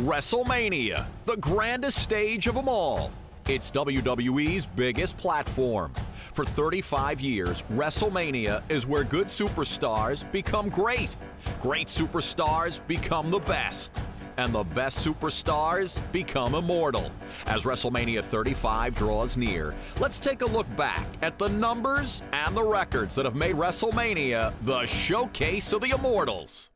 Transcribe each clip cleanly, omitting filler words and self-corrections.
WrestleMania, the grandest stage of them all. It's WWE's biggest platform. For 35 years, WrestleMania is where good superstars become great. Great superstars become the best. And the best superstars become immortal. As WrestleMania 35 draws near, let's take a look back at the numbers and the records that have made WrestleMania the showcase of the immortals.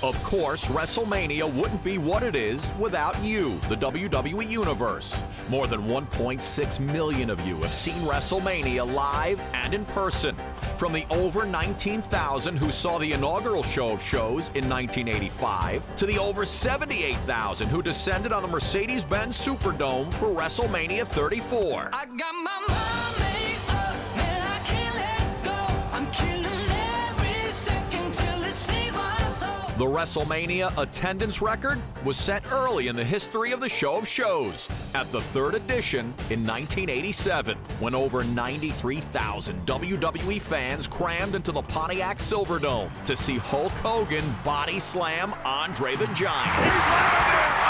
Of course, WrestleMania wouldn't be what it is without you, the WWE Universe. More than 1.6 million of you have seen WrestleMania live and in person. From the over 19,000 who saw the inaugural show of shows in 1985, to the over 78,000 who descended on the Mercedes-Benz Superdome for WrestleMania 34. I got my mind made up, man, I can't let go. I'm killing every second till it sings my soul. The WrestleMania attendance record was set early in the history of the show of shows, at the third edition in 1987, when over 93,000 WWE fans crammed into the Pontiac Silverdome to see Hulk Hogan body slam Andre the Giant.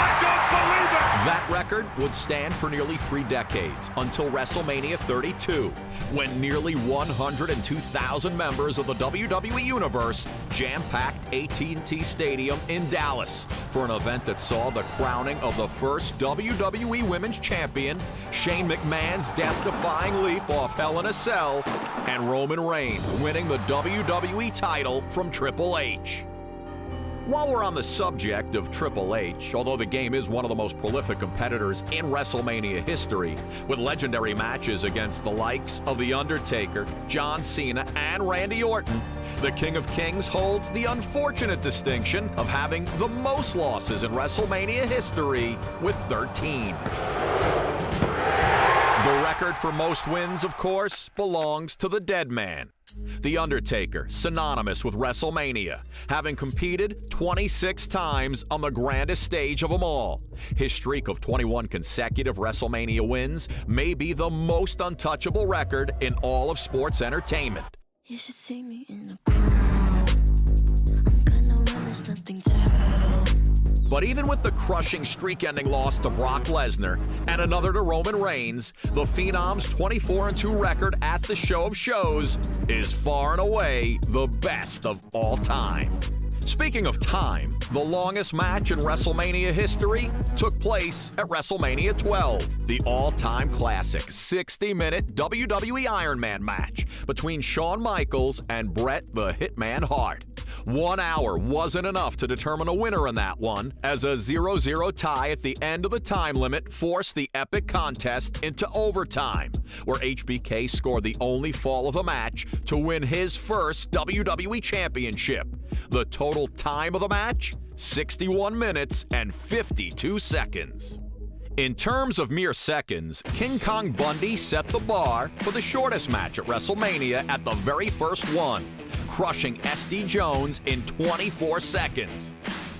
I don't believe it! That record would stand for nearly 3 decades, until WrestleMania 32, when nearly 102,000 members of the WWE Universe jam-packed AT&T Stadium in Dallas for an event that saw the crowning of the first WWE Women's Champion, Shane McMahon's death-defying leap off Hell in a Cell, and Roman Reigns winning the WWE title from Triple H. While we're on the subject of Triple H, although the game is one of the most prolific competitors in WrestleMania history, with legendary matches against the likes of The Undertaker, John Cena, and Randy Orton, the King of Kings holds the unfortunate distinction of having the most losses in WrestleMania history with 13. The record for most wins, of course, belongs to the dead man, The Undertaker, synonymous with WrestleMania, having competed 26 times on the grandest stage of them all. His streak of 21 consecutive WrestleMania wins may be the most untouchable record in all of sports entertainment. You should see me in a crowd. I'm gonna run, there's nothing to help. But even with the crushing streak-ending loss to Brock Lesnar and another to Roman Reigns, the Phenom's 24-2 record at the show of shows is far and away the best of all time. Speaking of time, the longest match in WrestleMania history took place at WrestleMania 12, the all-time classic 60-minute WWE Iron Man match between Shawn Michaels and Bret the Hitman Hart. 1 hour wasn't enough to determine a winner in that one, as a 0-0 tie at the end of the time limit forced the epic contest into overtime, where HBK scored the only fall of the match to win his first WWE Championship. The total time of the match, 61 minutes and 52 seconds. In terms of mere seconds, King Kong Bundy set the bar for the shortest match at WrestleMania at the very first one, crushing SD Jones in 24 seconds.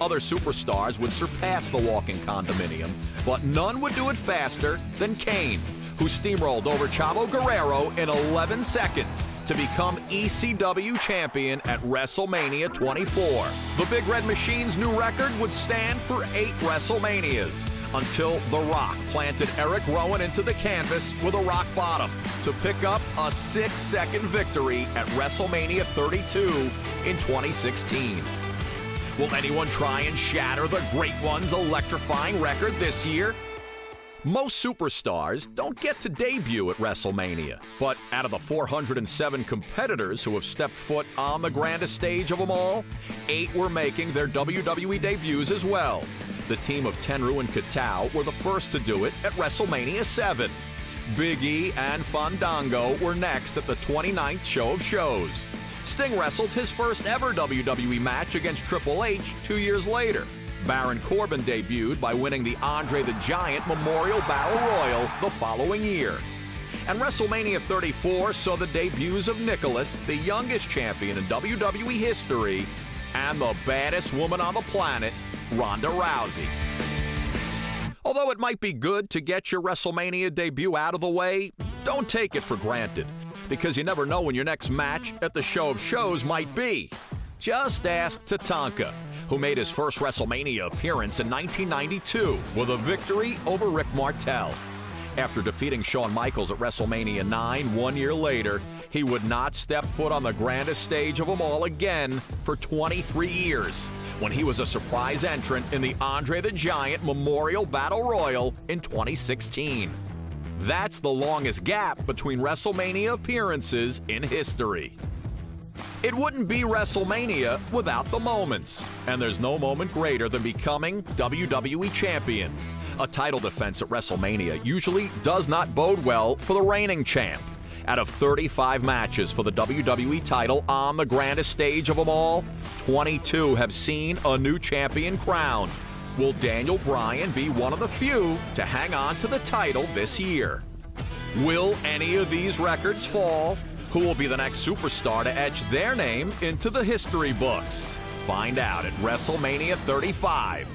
Other superstars would surpass the walking condominium, but none would do it faster than Kane, who steamrolled over Chavo Guerrero in 11 seconds to become ECW champion at WrestleMania 24. The Big Red Machine's new record would stand for 8 WrestleManias, until The Rock planted Eric Rowan into the canvas with a rock bottom to pick up a 6-second victory at WrestleMania 32 in 2016. Will anyone try and shatter the Great One's electrifying record this year? Most superstars don't get to debut at WrestleMania, but out of the 407 competitors who have stepped foot on the grandest stage of them all, 8 were making their WWE debuts as well. The team of Tenryu and Katao were the first to do it at WrestleMania 7. Big E and Fandango were next at the 29th show of shows. Sting wrestled his first ever WWE match against Triple H 2 years later. Baron Corbin debuted by winning the Andre the Giant Memorial Battle Royal the following year. And WrestleMania 34 saw the debuts of Nicholas, the youngest champion in WWE history, and the baddest woman on the planet, Ronda Rousey. Although it might be good to get your WrestleMania debut out of the way, don't take it for granted, because you never know when your next match at the show of shows might be. Just ask Tatanka, who made his first WrestleMania appearance in 1992 with a victory over Rick Martel. After defeating Shawn Michaels at WrestleMania 9 1 year later, he would not step foot on the grandest stage of them all again for 23 years, when he was a surprise entrant in the Andre the Giant Memorial Battle Royal in 2016. That's the longest gap between WrestleMania appearances in history. It wouldn't be WrestleMania without the moments, and there's no moment greater than becoming WWE Champion. A title defense at WrestleMania usually does not bode well for the reigning champ. Out of 35 matches for the WWE title on the grandest stage of them all, 22 have seen a new champion crowned. Will Daniel Bryan be one of the few to hang on to the title this year? Will any of these records fall? Who will be the next superstar to etch their name into the history books? Find out at WrestleMania 35